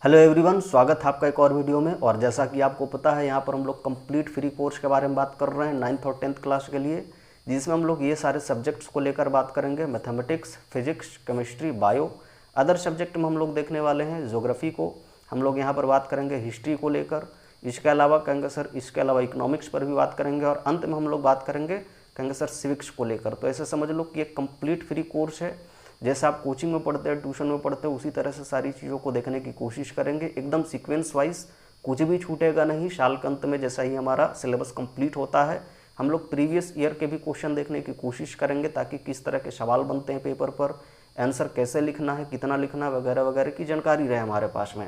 Hello everyone, स्वागत है आपका एक और वीडियो में। और जैसा कि आपको पता है, यहाँ पर हम लोग कंप्लीट फ्री कोर्स के बारे में बात कर रहे हैं 9th और 10th क्लास के लिए, जिसमें हम लोग ये सारे सब्जेक्ट्स को लेकर बात करेंगे। Mathematics, physics, chemistry, bio. Other subject में हम लोग देखने वाले हैं ज्योग्राफी को, हम लोग यहाँ पर बात करेंगे हिस्ट्री को लेकर। इसके अलावा कहेंगे सर, इसके अलावा इकोनॉमिक्स पर भी बात करेंगे, और अंत में हम लोग बात कहेंगे सर सिविक्स को लेकर। तो ऐसे समझ लो कि एक कंप्लीट फ्री कोर्स है। जैसे आप कोचिंग में पढ़ते हैं, ट्यूशन में पढ़ते हैं, उसी तरह से सारी चीज़ों को देखने की कोशिश करेंगे, एकदम सीक्वेंस वाइज, कुछ भी छूटेगा नहीं। साल के अंत में जैसा ही हमारा सिलेबस कंप्लीट होता है, हम लोग प्रीवियस ईयर के भी क्वेश्चन देखने की कोशिश करेंगे, ताकि किस तरह के सवाल बनते हैं पेपर पर, आंसर कैसे लिखना है, कितना लिखना है, वगैरह वगैरह की जानकारी रहे हमारे पास में।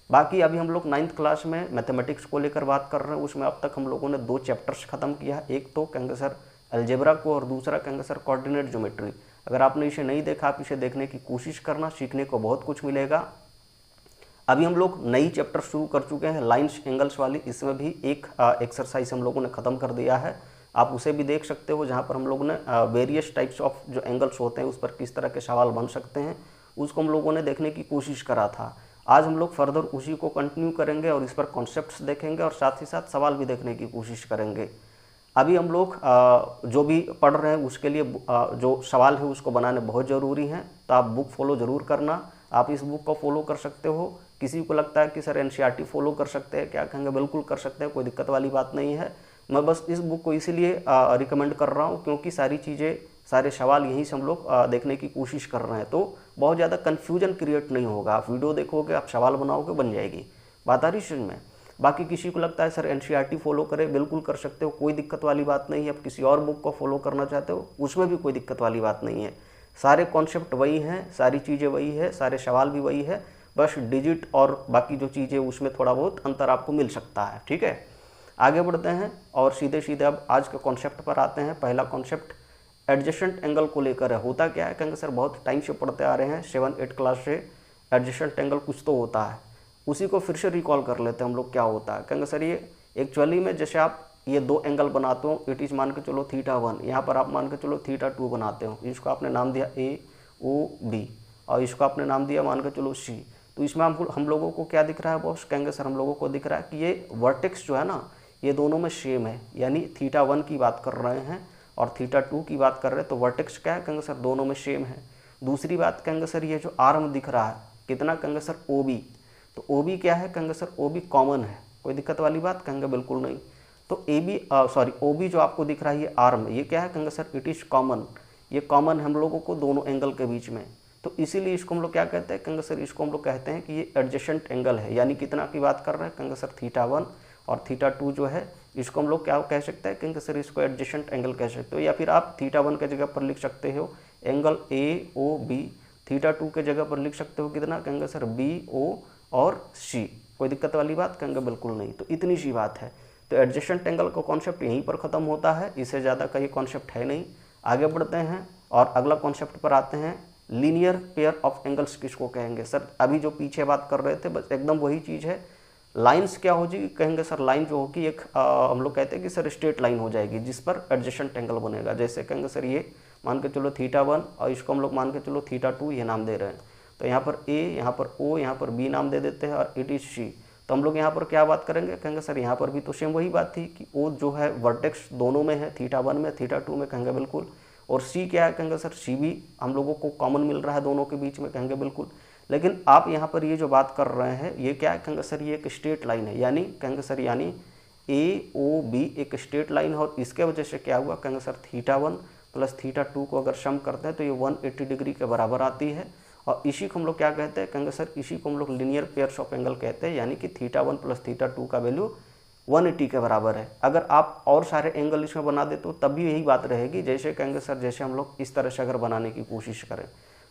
बाकी अभी हम लोग 9th क्लास में मैथमेटिक्स को लेकर बात कर रहे हैं। उसमें अब तक हम लोगों ने 2 चैप्टर्स खत्म किया है। एक तो कहेंगे सर अलजेब्रा को, और दूसरा कहेंगे सर कोऑर्डिनेट ज्योमेट्री। अगर आपने इसे नहीं देखा, आप इसे देखने की कोशिश करना, सीखने को बहुत कुछ मिलेगा। अभी हम लोग नई चैप्टर शुरू कर चुके हैं, लाइन्स एंगल्स वाली। इसमें भी एक एक्सरसाइज हम लोगों ने ख़त्म कर दिया है, आप उसे भी देख सकते हो, जहाँ पर हम लोगों ने वेरियस टाइप्स ऑफ जो एंगल्स होते हैं उस पर किस तरह के सवाल बन सकते हैं, उसको हम लोगों ने देखने की कोशिश करा था। आज हम लोग फर्दर उसी को कंटिन्यू करेंगे और इस पर कॉन्सेप्ट्स देखेंगे, और साथ ही साथ सवाल भी देखने की कोशिश करेंगे। अभी हम लोग जो भी पढ़ रहे हैं उसके लिए जो सवाल है उसको बनाने बहुत ज़रूरी हैं, तो आप बुक फॉलो ज़रूर करना। आप इस बुक को फॉलो कर सकते हो। किसी को लगता है कि सर एनसीईआरटी फॉलो कर सकते हैं क्या, कहेंगे बिल्कुल कर सकते हैं, कोई दिक्कत वाली बात नहीं है। मैं बस इस बुक को इसीलिए रिकमेंड कर रहा हूँ क्योंकि सारी चीज़ें, सारे सवाल यहीं से हम लोग देखने की कोशिश कर रहे हैं, तो बहुत ज़्यादा कन्फ्यूजन क्रिएट नहीं होगा। आप वीडियो देखोगे, आप सवाल बनाओगे, बन जाएगी बात। आ रही समझ में? बाकी किसी को लगता है सर एनसीईआरटी फॉलो करें, बिल्कुल कर सकते हो, कोई दिक्कत वाली बात नहीं है। आप किसी और बुक को फॉलो करना चाहते हो, उसमें भी कोई दिक्कत वाली बात नहीं है। सारे कॉन्सेप्ट वही हैं, सारी चीज़ें वही है, सारे सवाल भी वही है, बस डिजिट और बाकी जो चीज़ें उसमें थोड़ा बहुत अंतर आपको मिल सकता है। ठीक है, आगे बढ़ते हैं और सीधे सीधे अब आज के कॉन्सेप्ट पर आते हैं। पहला कॉन्सेप्ट एडजेसेंट एंगल को लेकर है। होता क्या है, कहेंगे सर बहुत टाइम से पढ़ते आ रहे हैं, 7-8 क्लास से। एडजेसेंट एंगल कुछ तो होता है, उसी को फिर से रिकॉल कर लेते हैं हम लोग, क्या होता है। कहेंगे सर ये एक्चुअली में जैसे आप ये 2 एंगल बनाते हो, इट इज़ मान के चलो θ1, यहाँ पर आप मान के चलो θ2 बनाते हो। इसको आपने नाम दिया AOB, और इसको आपने नाम दिया मान के चलो C। तो इसमें हम लोगों को क्या दिख रहा है बॉस? कहेंगे सर हम लोगों को दिख रहा है कि ये वर्टेक्स जो है ना, ये दोनों में सेम है, यानी θ1 की बात कर रहे हैं और θ2 की बात कर रहे हैं, तो वर्टेक्स क्या है? कहेंगे सर दोनों में सेम है। दूसरी बात कहेंगे सर ये जो आर्म दिख रहा है कितना, कहेंगे सर OB। तो OB क्या है? कहेंगे सर OB कॉमन है, कोई दिक्कत वाली बात? कहेंगे बिल्कुल नहीं। तो OB जो आपको दिख रहा है ये आर्म, ये क्या है? कहेंगे सर इट इज़ कॉमन, ये कॉमन हम लोगों को दोनों एंगल के बीच में। तो इसीलिए इसको हम लोग क्या कहते हैं? कहेंगे सर इसको हम लोग कहते हैं कि ये एडजेसेंट एंगल है। यानी कितना की बात कर रहे हैं? कहेंगे सर θ1 और θ2 जो है, इसको हम लोग क्या कह सकते हैं? कहेंगे सर इसको एडजेसेंट एंगल कह सकते हो, या फिर आप θ1 के जगह पर लिख सकते हो एंगल AOB, θ2 के जगह पर लिख सकते हो कितना? कहेंगे सर BO और C। कोई दिक्कत वाली बात? कहेंगे बिल्कुल नहीं। तो इतनी सी बात है। तो एडजेसेंट एंगल का कॉन्सेप्ट यहीं पर ख़त्म होता है, इससे ज़्यादा का ये कॉन्सेप्ट है नहीं। आगे बढ़ते हैं और अगला कॉन्सेप्ट पर आते हैं। लीनियर पेयर ऑफ एंगल्स किसको कहेंगे? सर अभी जो पीछे बात कर रहे थे बस एकदम वही चीज़ है। लाइन्स क्या हो जाएगी? कहेंगे सर लाइन जो होगी एक हम लोग कहते हैं कि सर स्ट्रेट लाइन हो जाएगी, जिस पर एडजेसेंट एंगल बनेगा। जैसे कहेंगे सर ये मान के चलो θ1 और इसको हम लोग मान के चलो θ2 ये नाम दे रहे हैं। तो यहाँ पर A, यहाँ पर O, यहाँ पर B नाम दे देते हैं, और इट इज़ C। तो हम लोग यहाँ पर क्या बात करेंगे? कहेंगे सर यहाँ पर भी तो सेम वही बात थी कि O जो है वर्टेक्स दोनों में है, θ1 में, θ2 में, कहेंगे बिल्कुल। और C क्या है? कहेंगे सर C भी हम लोगों को कॉमन मिल रहा है दोनों के बीच में, कहेंगे बिल्कुल। लेकिन आप यहाँ पर ये जो बात कर रहे हैं ये क्या है? कहेंगे सर ये एक स्ट्रेट लाइन है, यानी कहेंगे सर यानी AOB एक स्ट्रेट लाइन है, और इसके वजह से क्या हुआ? कहेंगे सर θ1 प्लस θ2 को अगर सम करते हैं तो ये 180 डिग्री के बराबर आती है। और इसी को हम लोग क्या कहते हैं? कहेंगे सर इसी को हम लोग लीनियर पेयर्स ऑफ एंगल कहते हैं, यानी कि θ1 प्लस θ2 का वैल्यू 180 के बराबर है। अगर आप और सारे एंगल इसमें बना दे तो तब भी यही बात रहेगी। जैसे कहेंगे सर जैसे हम लोग इस तरह से अगर बनाने की कोशिश करें,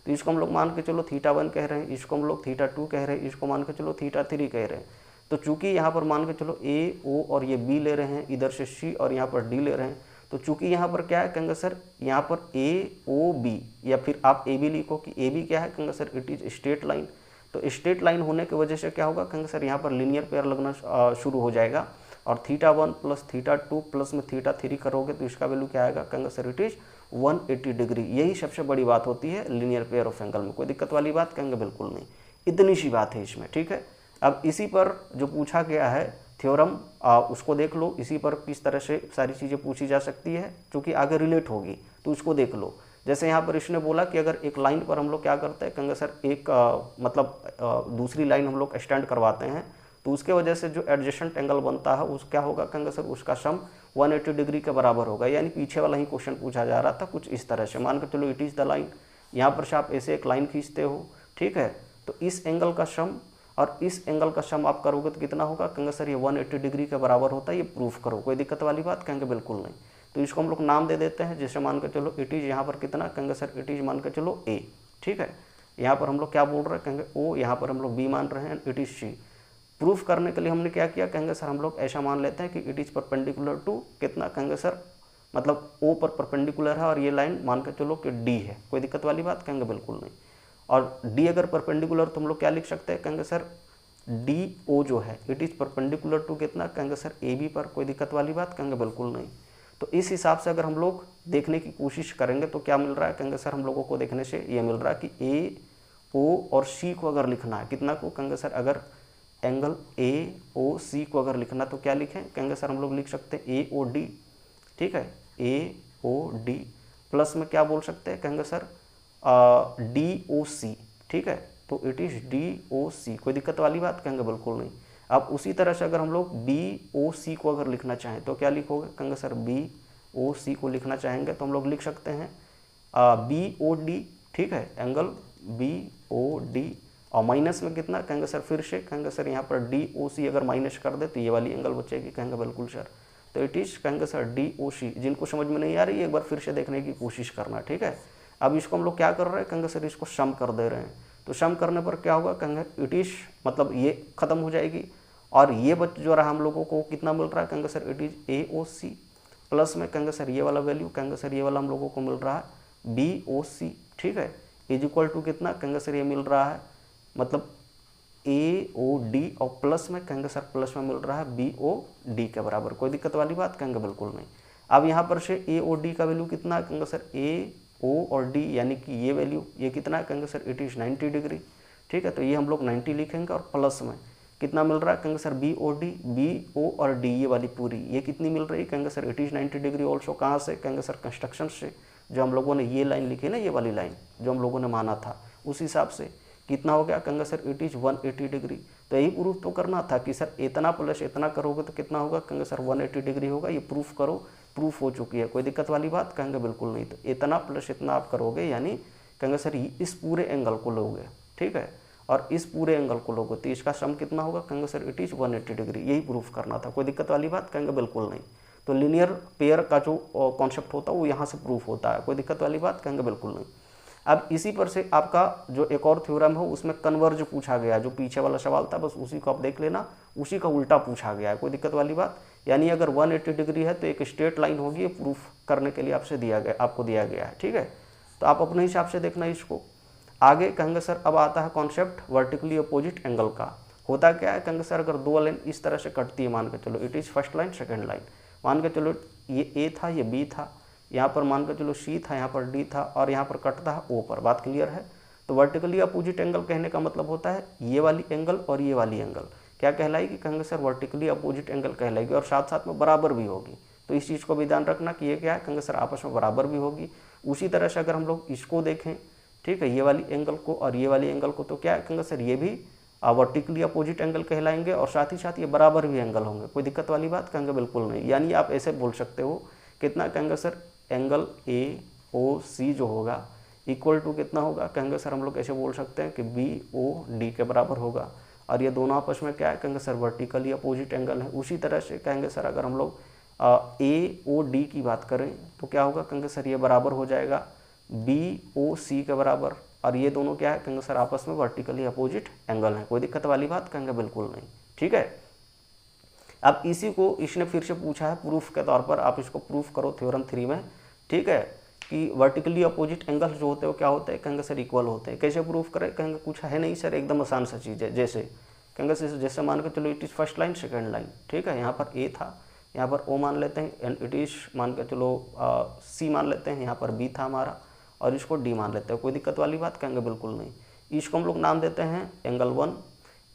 तो इसको हम लोग मान के चलो θ1 कह रहे हैं, इसको हम लोग θ2 कह रहे हैं, इसको मान के चलो θ3 कह रहे हैं। तो चूंकि यहाँ पर मान के चलो A, O और ये B ले रहे हैं, इधर से C और यहाँ पर D ले रहे हैं, तो चूंकि यहाँ पर क्या है? कहेंगे सर यहाँ पर AOB, या फिर आप AB लिखो कि AB क्या है? कहेंगे sir it is straight line. तो स्ट्रेट लाइन होने की वजह से क्या होगा? कहेंगे सर यहाँ पर लीनियर पेयर लगना शुरू हो जाएगा, और θ1 प्लस θ2 प्लस में θ3 करोगे तो इसका वैल्यू क्या आएगा? कहेंगे सर इट इज़ 180 डिग्री। यही सबसे बड़ी बात होती है लीनियर पेयर ऑफ एंगल में। कोई दिक्कत वाली बात? कहेंगे बिल्कुल नहीं। इतनी सी बात है इसमें, ठीक है। अब इसी पर जो पूछा गया है थ्योरम, उसको देख लो, इसी पर किस तरह से सारी चीज़ें पूछी जा सकती है, क्योंकि आगे रिलेट होगी, तो उसको देख लो। जैसे यहाँ पर इसने बोला कि अगर एक लाइन पर हम लोग क्या करते हैं, कहेंगे सर एक दूसरी लाइन हम लोग एक्सटेंड करवाते हैं, तो उसके वजह से जो एडजेसेंट एंगल बनता है उस क्या होगा, कहेंगे सर उसका सम 180 डिग्री के बराबर होगा। यानी पीछे वाला ही क्वेश्चन पूछा जा रहा था कुछ इस तरह से। मान के चलो इट इज़ द लाइन, यहाँ पर से आप ऐसे एक लाइन खींचते हो, ठीक है, तो इस एंगल का सम और इस एंगल का सम आप करोगे तो कितना होगा, कहेंगे सर ये 180 डिग्री के बराबर होता है, ये प्रूफ करो। कोई दिक्कत वाली बात, कहेंगे बिल्कुल नहीं। तो इसको हम लोग नाम दे देते हैं, जैसे मान के चलो इट इज़, यहाँ पर कितना, कहेंगे सर इट इज़ मान के चलो ए, ठीक है। यहाँ पर हम लोग क्या बोल रहे हैं, कहेंगे ओ, यहाँ पर हम लोग बी मान रहे हैं, इट इज़ सी। प्रूफ करने के लिए हमने क्या किया, कहेंगे सर हम लोग ऐसा मान लेते हैं कि इट इज़ परपेंडिकुलर टू कितना, कहेंगे सर मतलब ओ पर परपेंडिकुलर है और ये लाइन मान के चलो कि डी है। कोई दिक्कत वाली बात, कहेंगे बिल्कुल नहीं। और डी अगर परपेंडिकुलर तो हम लोग क्या लिख सकते हैं, कहेंगे सर डी ओ जो है इट इज़ परपेंडिकुलर टू कितना, कहेंगे सर ए बी पर। कोई दिक्कत वाली बात, कहेंगे बिल्कुल नहीं। तो इस हिसाब से अगर हम लोग देखने की कोशिश करेंगे तो क्या मिल रहा है, कहेंगे सर हम लोगों को देखने से ये मिल रहा है कि ए ओ और सी को अगर लिखना है, कितना को, कहेंगे सर अगर एंगल ए ओ सी को अगर लिखना तो क्या लिखें, कहेंगे सर हम लोग लिख सकते हैं ए ओ डी, ठीक है, ए ओ डी प्लस में क्या बोल सकते हैं, कहेंगे सर डी ओ सी, ठीक है, तो इट इज़ डी ओ सी। कोई दिक्कत वाली बात, कहेंगे बिल्कुल नहीं। अब उसी तरह से अगर हम लोग बी ओ सी को अगर लिखना चाहें तो क्या लिखोगे, कहेंगे सर बी ओ सी को लिखना चाहेंगे तो हम लोग लिख सकते हैं बी ओ डी, ठीक है, एंगल बी ओ डी, और माइनस में कितना, कहेंगे सर फिर से, कहेंगे सर यहाँ पर डी ओ सी अगर माइनस कर दे तो ये वाली एंगल बचेगी, कहेंगे बिल्कुल सर। तो इट इज़, कहेंगे सर डी ओ सी। जिनको समझ में नहीं आ रही है एक बार फिर से देखने की कोशिश करना, ठीक है। अब इसको हम लोग क्या कर रहे हैं, कहेंगे सर इसको सम कर दे रहे हैं, तो सम करने पर क्या होगा, कहेंगे इट इज़ मतलब ये खत्म हो जाएगी और ये बच जो रहा हम लोगों को कितना मिल रहा है, कहेंगे sir it is A O C plus में, कहेंगे सर ये वाला वैल्यू, कहेंगे सर ये वाला हम लोगों को मिल रहा है बी ओ सी, ठीक है, इज इक्वल टू कितना, कहेंगे सर ये मिल रहा है मतलब ए ओ डी और प्लस में, कहेंगे सर प्लस में मिल रहा है बी ओ डी के बराबर। कोई दिक्कत वाली बात, कहेंगे बिल्कुल नहीं। अब यहाँ पर से ए ओ डी का वैल्यू कितना है, कहेंगे सर ए ओ और डी यानी कि ये वैल्यू ये कितना है, कहेंगे सर इट इज़ 90 डिग्री, ठीक है, तो ये हम लोग 90 लिखेंगे और प्लस में कितना मिल रहा है, कहेंगे sir B O D, B O और डी ये वाली पूरी ये कितनी मिल रही है, कहेंगे sir it is 90 degree also. कहाँ से, कहेंगे सर कंस्ट्रक्शन से, जो हम लोगों ने ये लाइन लिखी ना, ये वाली लाइन जो हम लोगों ने माना था उस हिसाब से कितना हो गया, कहेंगे सर इट इज़ 180 डिग्री। तो यही प्रूफ तो करना था कि सर इतना प्लस इतना करोगे तो कितना होगा, कहेंगे सर 180 डिग्री होगा। ये प्रूफ करो, प्रूफ हो चुकी है। कोई दिक्कत वाली बात, कहेंगे बिल्कुल नहीं। तो इतना प्लस इतना आप करोगे यानी कहेंगे सर इस पूरे एंगल को लोगे, ठीक है, और इस पूरे एंगल को लोगे तो इसका सम कितना होगा, कहेंगे सर इट इज़ 180 डिग्री। यही प्रूफ करना था। कोई दिक्कत वाली बात, कहेंगे बिल्कुल नहीं। तो लीनियर पेयर का जो कॉन्सेप्ट होता है वो यहाँ से प्रूफ होता है। कोई दिक्कत वाली बात, कहेंगे बिल्कुल नहीं। अब इसी पर से आपका जो एक और थ्योरम है उसमें कन्वर्ज पूछा गया, जो पीछे वाला सवाल था बस उसी को आप देख लेना, उसी का उल्टा पूछा गया है। कोई दिक्कत वाली बात, यानी अगर 180 डिग्री है तो एक स्ट्रेट लाइन होगी, प्रूफ करने के लिए आपको दिया गया है, ठीक है। तो आप अपने हिसाब से देखना इसको। आगे कहेंगे सर अब आता है कॉन्सेप्ट वर्टिकली अपोजिट एंगल का। होता क्या है, कहेंगे सर अगर दो लाइन इस तरह से कटती है, मान के चलो it is first line second line, मान के चलो ये ए था ये बी था, यहाँ पर मान के चलो सी था, यहाँ पर डी था और यहाँ पर कटता है ओ पर। बात क्लियर है। तो वर्टिकली अपोजिट एंगल कहने का मतलब होता है ये वाली एंगल और ये वाली एंगल क्या कहलाएगी, कहेंगे सर वर्टिकली अपोजिट एंगल कहलाएगी और साथ साथ में बराबर भी होगी। तो इस चीज़ को भी ध्यान रखना कि ये क्या है, कहेंगे सर आपस में बराबर भी होगी। उसी तरह से अगर हम लोग इसको देखें, ठीक है, ये वाली एंगल को और ये वाली एंगल को, तो क्या है, कहेंगे सर ये भी वर्टिकली अपोजिट एंगल कहलाएंगे और साथ ही साथ ये बराबर भी एंगल होंगे। कोई दिक्कत वाली बात, कहेंगे बिल्कुल नहीं। यानी आप ऐसे बोल सकते हो कितना, कहेंगे सर एंगल ए ओ सी जो होगा इक्वल टू कितना होगा, कहेंगे सर हम लोग ऐसे बोल सकते हैं कि बी ओ डी के बराबर होगा। और ये दोनों आपस में क्या है, कहेंगे सर वर्टिकली अपोजिट एंगल है। उसी तरह से कहेंगे सर अगर हम लोग ए ओ डी की बात करें तो क्या होगा, कहेंगे सर ये बराबर हो जाएगा बी ओ सी के बराबर। और ये दोनों क्या है, कहेंगे सर आपस में वर्टिकली अपोजिट एंगल है। कोई दिक्कत वाली बात, कहेंगे बिल्कुल नहीं, ठीक है। अब इसी को इसने फिर से पूछा है प्रूफ के तौर पर, आप इसको प्रूफ करो थ्योरम 3 में, ठीक है, कि वर्टिकली अपोजिट एंगल्स जो होते हैं वो क्या होते हैं, कहेंगे सर इक्वल होते हैं। कैसे प्रूफ करें, कहेंगे कुछ है नहीं सर, एकदम आसान सा चीज़ है। जैसे कहेंगे सर जैसे मान के चलो it is first line second line, ठीक है, यहाँ पर ए था, यहाँ पर ओ मान लेते हैं, एंड इट इज़ मान के चलो सी मान लेते हैं, यहाँ पर बी था हमारा और इसको डी मान लेते हैं। कोई दिक्कत वाली बात, कहेंगे बिल्कुल नहीं। इसको हम लोग नाम देते हैं एंगल 1,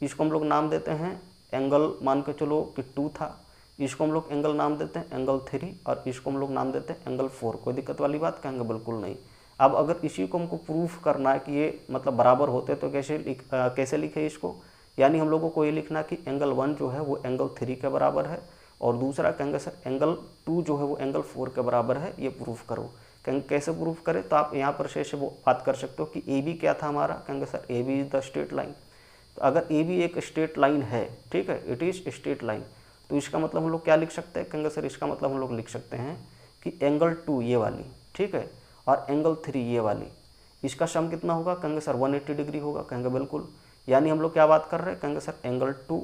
इसको हम लोग नाम देते हैं एंगल मान के चलो कि 2 था, इसको हम लोग एंगल नाम देते हैं एंगल 3 और इसको हम लोग नाम देते हैं एंगल 4। कोई दिक्कत वाली बात कहेंगे बिल्कुल नहीं। अब अगर इसी को हमको प्रूफ करना है कि ये मतलब बराबर होते तो कैसे लिखे इसको, यानी हम लोगों को ये लिखना कि एंगल 1 जो है वो एंगल 3 के बराबर है और दूसरा कहेंगे सर एंगल 2 जो है वो एंगल 4 के बराबर है, ये प्रूफ करो। कहेंगे कैसे प्रूफ करें, तो आप यहाँ पर शेष वो बात कर सकते हो कि ए बी क्या था हमारा, कहेंगे sir A B is the straight line. तो अगर ए बी एक स्ट्रेट लाइन है, ठीक है, इट इज स्ट्रेट लाइन, तो इसका मतलब हम लोग क्या लिख सकते हैं, कहेंगे सर इसका मतलब हम लोग लिख सकते हैं कि एंगल 2 ये वाली, ठीक है, और एंगल 3 ये वाली, इसका सम कितना होगा, कहेंगे सर 180 डिग्री होगा। कहेंगे बिल्कुल, यानी हम लोग क्या बात कर रहे हैं, कहेंगे सर एंगल 2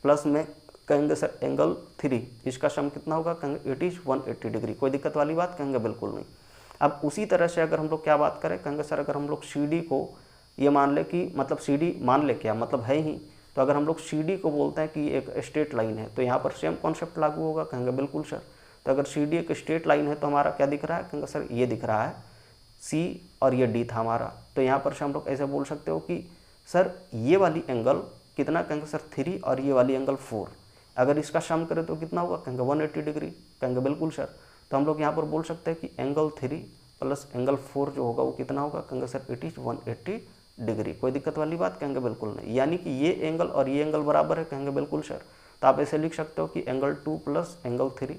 प्लस में कहेंगे सर एंगल 3, इसका सम कितना होगा, कहेंगे इट इज़ 180 डिग्री। कोई दिक्कत वाली बात, कहेंगे बिल्कुल नहीं। अब उसी तरह से अगर हम लोग क्या बात करें, कहेंगे सर अगर हम लोग सी डी को ये मान ले कि मतलब सी डी मान ले क्या मतलब है ही, तो अगर हम लोग सी डी को बोलते हैं कि एक स्ट्रेट लाइन है तो यहाँ पर सेम कॉन्सेप्ट लागू होगा। कहेंगे बिल्कुल सर। तो अगर सी डी एक स्ट्रेट लाइन है तो हमारा क्या दिख रहा है, कहेंगे सर ये दिख रहा है सी और ये डी था हमारा, तो यहाँ पर से हम लोग ऐसे बोल सकते हो कि सर ये वाली एंगल कितना, कहेंगे सर 3 और ये वाली एंगल 4, अगर इसका सम करें तो कितना होगा, कहेंगे 180 डिग्री। कहेंगे बिल्कुल सर। तो हम लोग यहाँ पर बोल सकते हैं कि एंगल 3 प्लस एंगल 4 जो होगा वो कितना होगा, कहेंगे सर इट इज़ 180 डिग्री। कोई दिक्कत वाली बात, कहेंगे बिल्कुल नहीं। यानी कि ये एंगल और ये एंगल बराबर है, कहेंगे बिल्कुल सर। तो आप ऐसे लिख सकते हो कि angle 2 plus angle 3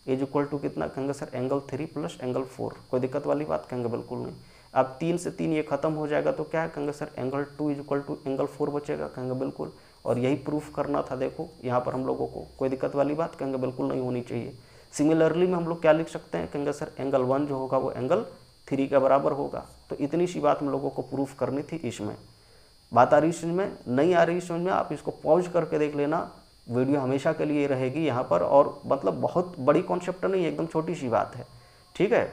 is equal to कितना, कहेंगे सर एंगल 3 प्लस एंगल 4। कोई दिक्कत वाली बात, कहेंगे बिल्कुल नहीं। अब 3 से 3 ये खत्म हो जाएगा तो क्या है, कहेंगे sir angle 2 is equal to angle 4 बचेगा। कहेंगे बिल्कुल, और यही प्रूफ करना था। देखो यहाँ पर हम लोगों को कोई दिक्कत वाली बात, कहेंगे बिल्कुल नहीं होनी चाहिए। सिमिलरली में हम लोग क्या लिख सकते हैं, कहेंगे सर एंगल 1 जो होगा वो एंगल 3 के बराबर होगा। तो इतनी सी बात हम लोगों को प्रूफ करनी थी। इसमें बात आ रही समझ में, नहीं आ रही समझ में, आप इसको पॉज करके देख लेना, वीडियो हमेशा के लिए रहेगी यहाँ पर। और मतलब बहुत बड़ी कॉन्सेप्ट नहीं है, एकदम छोटी सी बात है, ठीक है।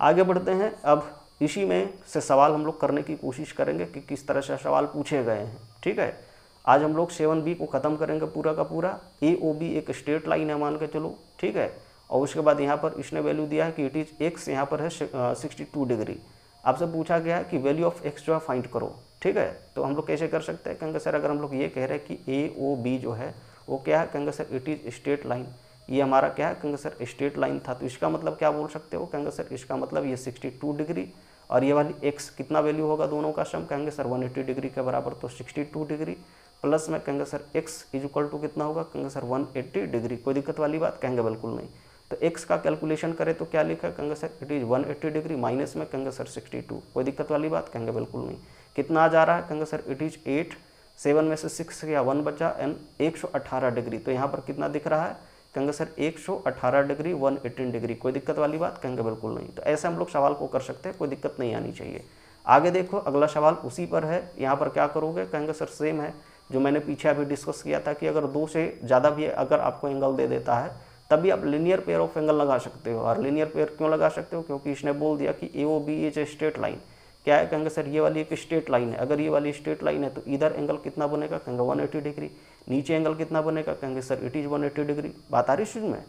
आगे बढ़ते हैं। अब इसी में से सवाल हम लोग करने की कोशिश करेंगे कि किस तरह से सवाल पूछे गए हैं, ठीक है। आज हम लोग 7B को ख़त्म करेंगे पूरा का पूरा। AOB एक स्ट्रेट लाइन है मान के चलो, ठीक है। और उसके बाद यहाँ पर इसने वैल्यू दिया है कि इट इज़ एक्स, यहाँ पर है 62 डिग्री। आपसे पूछा गया है कि वैल्यू ऑफ एक्स जो है फाइंड करो, ठीक है। तो हम लोग कैसे कर सकते हैं, कहेंगे सर अगर हम लोग ये कह रहे हैं कि AOB जो है वो क्या है, कहेंगे sir it is straight line. ये हमारा क्या है, कहेंगे सर स्ट्रेट लाइन था, तो इसका मतलब क्या बोल सकते हो, कहेंगे सर इसका मतलब ये 62 डिग्री और ये वाली एक्स कितना वैल्यू होगा दोनों का सम, कहेंगे सर 180 डिग्री के बराबर। तो 62 डिग्री प्लस में कहेंगे sir X is equal to कितना होगा, कहेंगे सर 180 डिग्री। कोई दिक्कत वाली बात, कहेंगे बिल्कुल नहीं। तो एक्स का कैलकुलेशन करें तो क्या लिखा है, कहेंगे sir it is 180 degree minus में कहेंगे सर 62। कोई दिक्कत वाली बात, कहेंगे बिल्कुल नहीं। कितना आ जा रहा है, कहेंगे सर इट इज़ 8, 7 में से 6 गया 1 बचा एंड 118 डिग्री। तो यहाँ पर कितना दिख रहा है, कहेंगे सर 118 डिग्री 118 डिग्री। कोई दिक्कत वाली बात, कहेंगे बिल्कुल नहीं। तो ऐसे हम लोग सवाल को कर सकते हैं, कोई दिक्कत नहीं आनी चाहिए। आगे देखो अगला सवाल उसी पर है। यहाँ पर क्या करोगे, कहेंगे सर सेम है जो मैंने पीछे अभी डिस्कस किया था कि अगर 2 से ज़्यादा भी अगर आपको एंगल दे देता है तभी आप लीनियर पेयर ऑफ एंगल लगा सकते हो। और लीनियर पेयर क्यों लगा सकते हो, क्योंकि इसने बोल दिया कि AOB is a straight line. क्या है, कहेंगे सर ये वाली एक स्ट्रेट लाइन है। अगर ये वाली स्ट्रेट लाइन है तो इधर एंगल कितना बनेगा, कहेंगे 180 डिग्री। नीचे एंगल कितना बनेगा, कहेंगे सर इट इज़ 180 डिग्री। बात आ रही है में।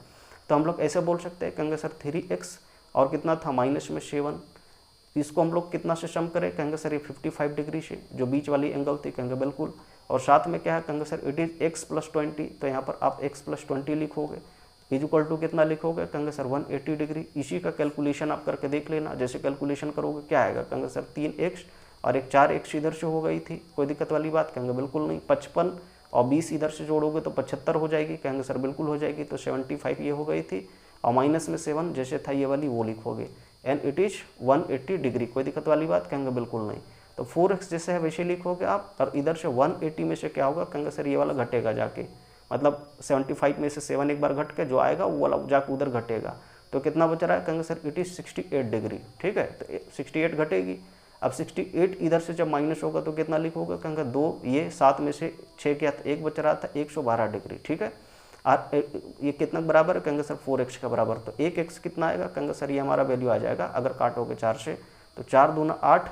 तो हम लोग ऐसे बोल सकते हैं, कहेंगे सर 3x और कितना था माइनस में 7, इसको हम लोग कितना से सम करें, कहेंगे सर ये 55 डिग्री से जो बीच वाली एंगल थी, कहेंगे बिल्कुल। और साथ में क्या है, कहेंगे सर इट इज़ x + 20। तो यहाँ पर आप x + 20 लिखोगे इज इक्वल टू कितना लिखोगे, कहेंगे सर 180 डिग्री। इसी का कैलकुलेशन आप करके देख लेना। जैसे कैलकुलेशन करोगे क्या आएगा, कहेंगे सर 3x और एक 4x इधर से हो गई थी। कोई दिक्कत वाली बात, कहेंगे बिल्कुल नहीं। 55 और 20 इधर से जोड़ोगे तो 75 हो जाएगी, कहेंगे सर बिल्कुल हो जाएगी। तो 75 ये हो गई थी और माइनस में 7 जैसे था ये वाली वो लिखोगे एंड इट इज़ 180 डिग्री। कोई दिक्कत वाली बात, कहेंगे बिल्कुल नहीं। तो 4x जैसे है वैसे लिखोगे आप। और इधर से 180 में से क्या होगा, कहेंगे सर ये वाला घटेगा जाके, मतलब 75 में से 7 एक बार घट के जो आएगा वो वाला जाके उधर घटेगा। तो कितना बच रहा है, कहेंगे सर इट इज़ 68 डिग्री, ठीक है। तो 68 घटेगी। अब 68 इधर से जब माइनस होगा तो कितना लिखोगे, कहेंगे 2, ये 7 में से 6 क्या था, 1 बच रहा था, 112 डिग्री, ठीक है। और ये कितना बराबर है, कहेंगे सर 4x का बराबर। तो 1x कितना आएगा, कहेंगे सर ये हमारा वैल्यू आ जाएगा अगर काटोगे 4 से। तो 4 दूना 8,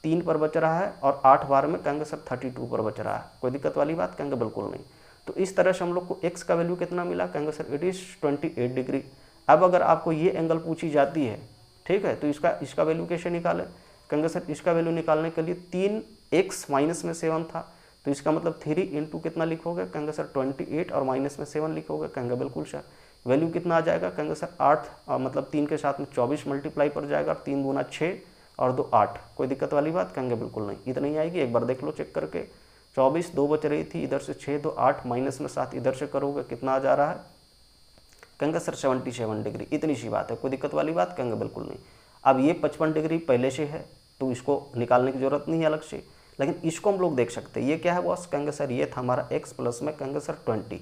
3 पर बच रहा है और 8 बार में कहेंगे सर 32 पर बच रहा है। कोई दिक्कत वाली बात, कहेंगे बिल्कुल नहीं। तो इस तरह से हम लोग को x का वैल्यू कितना मिला, कहेंगे सर इट इज़ 28 डिग्री। अब अगर आपको ये एंगल पूछी जाती है, ठीक है, तो इसका वैल्यू कैसे निकालें, कहेंगे सर इसका वैल्यू निकालने के लिए 3 x माइनस में 7 था, तो इसका मतलब 3 इंटू कितना लिखोगे, कहेंगे सर 28 और माइनस में 7 लिखोगे, कहेंगे बिल्कुल सर। वैल्यू कितना आ जाएगा, कहेंगे सर 8 मतलब 3 के साथ में 24 मल्टीप्लाई पर जाएगा, 3 दूना 6 और 2 8, कोई दिक्कत वाली बात, कहेंगे बिल्कुल नहीं, इतनी आएगी। एक बार देख लो चेक करके, 24 2 बच रही थी, इधर से 6 2 8 माइनस में 7 इधर से करोगे कितना आ जा रहा है, कहेंगे सर 77 डिग्री, इतनी सी बात है, कोई दिक्कत वाली बात, कहेंगे बिल्कुल नहीं। अब ये 55 डिग्री पहले से है तो इसको निकालने की जरूरत नहीं है अलग से, लेकिन इसको हम लोग देख सकते हैं। ये क्या है बॉस, कहेंगे सर ये था हमारा x प्लस में कहेंगे सर 20,